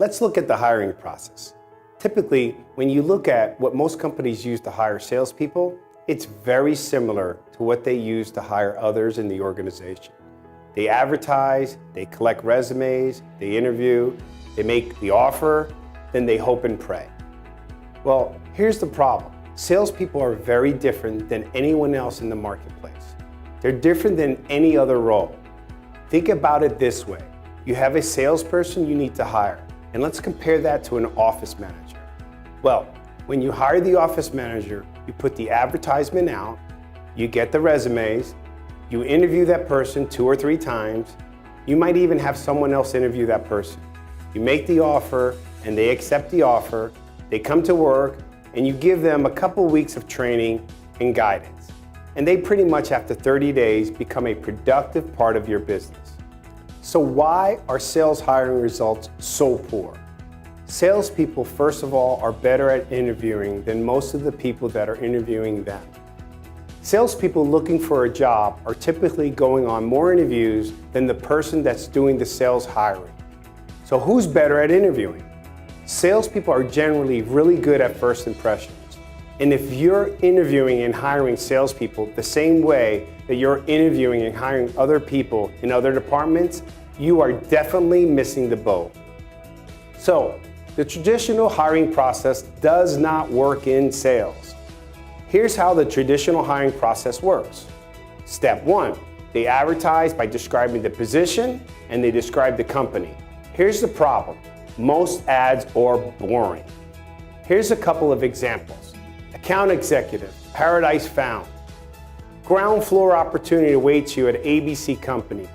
Let's look at the hiring process. Typically, when you look at what most companies use to hire salespeople, it's very similar to what they use to hire others in the organization. They advertise, they collect resumes, they interview, they make the offer, then they hope and pray. Well, here's the problem. Salespeople are very different than anyone else in the marketplace. They're different than any other role. Think about it this way. You have a salesperson you need to hire, and let's compare that to an office manager. Well, when you hire the office manager, you put the advertisement out, you get the resumes, you interview that person 2 or 3 times, you might even have someone else interview that person. You make the offer and they accept the offer, they come to work, and you give them a couple weeks of training and guidance. And they pretty much after 30 days become a productive part of your business. So why are sales hiring results so poor? Salespeople, first of all, are better at interviewing than most of the people that are interviewing them. Salespeople looking for a job are typically going on more interviews than the person that's doing the sales hiring. So who's better at interviewing? Salespeople are generally really good at first impressions. And if you're interviewing and hiring salespeople the same way that you're interviewing and hiring other people in other departments, you are definitely missing the boat. So, the traditional hiring process does not work in sales. Here's how the traditional hiring process works. Step 1, they advertise by describing the position and they describe the company. Here's the problem. Most ads are boring. Here's a couple of examples. Account executive, Paradise Found. Ground floor opportunity awaits you at ABC Company.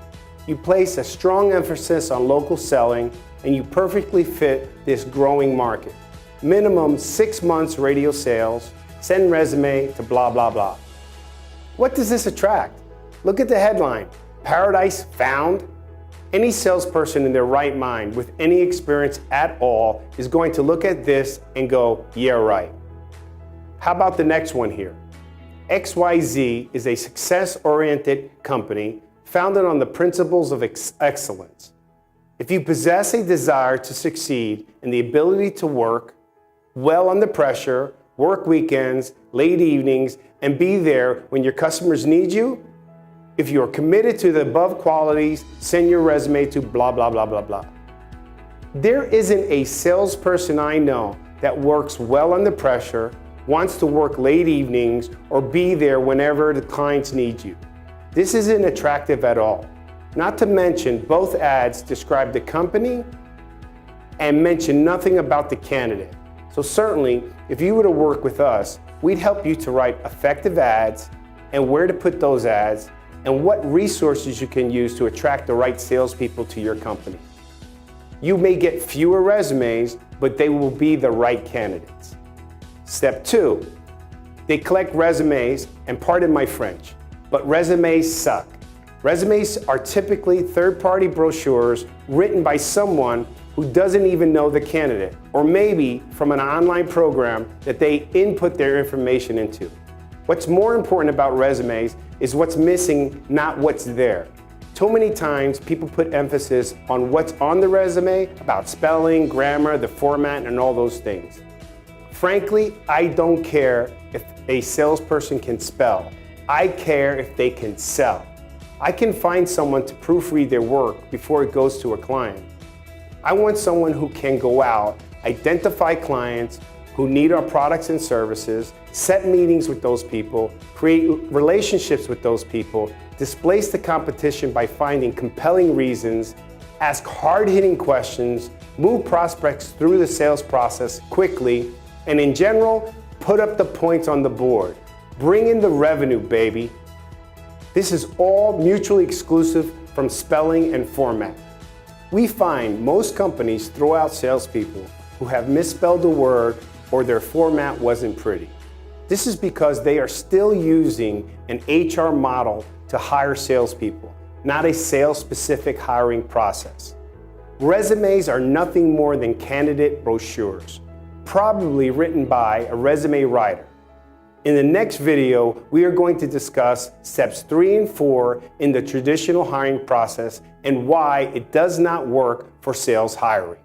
You place a strong emphasis on local selling and you perfectly fit this growing market. Minimum 6 months radio sales, send resume to blah, blah, blah. What does this attract? Look at the headline, Paradise Found. Any salesperson in their right mind with any experience at all is going to look at this and go, yeah, right. How about the next one here? XYZ is a success-oriented company founded on the principles of excellence. If you possess a desire to succeed and the ability to work well under pressure, work weekends, late evenings, and be there when your customers need you, if you are committed to the above qualities, send your resume to blah, blah, blah, blah, blah. There isn't a salesperson I know that works well under pressure, wants to work late evenings, or be there whenever the clients need you. This isn't attractive at all. Not to mention, both ads describe the company and mention nothing about the candidate. So certainly, if you were to work with us, we'd help you to write effective ads and where to put those ads and what resources you can use to attract the right salespeople to your company. You may get fewer resumes, but they will be the right candidates. Step 2, they collect resumes, and pardon my French, but resumes suck. Resumes are typically third-party brochures written by someone who doesn't even know the candidate, or maybe from an online program that they input their information into. What's more important about resumes is what's missing, not what's there. Too many times people put emphasis on what's on the resume about spelling, grammar, the format, and all those things. Frankly, I don't care if a salesperson can spell. I care if they can sell. I can find someone to proofread their work before it goes to a client. I want someone who can go out, identify clients who need our products and services, set meetings with those people, create relationships with those people, displace the competition by finding compelling reasons, ask hard-hitting questions, move prospects through the sales process quickly, and in general, put up the points on the board. Bring in the revenue, baby. This is all mutually exclusive from spelling and format. We find most companies throw out salespeople who have misspelled a word or their format wasn't pretty. This is because they are still using an HR model to hire salespeople, not a sales-specific hiring process. Resumes are nothing more than candidate brochures, probably written by a resume writer. In the next video, we are going to discuss steps 3 and 4 in the traditional hiring process and why it does not work for sales hiring.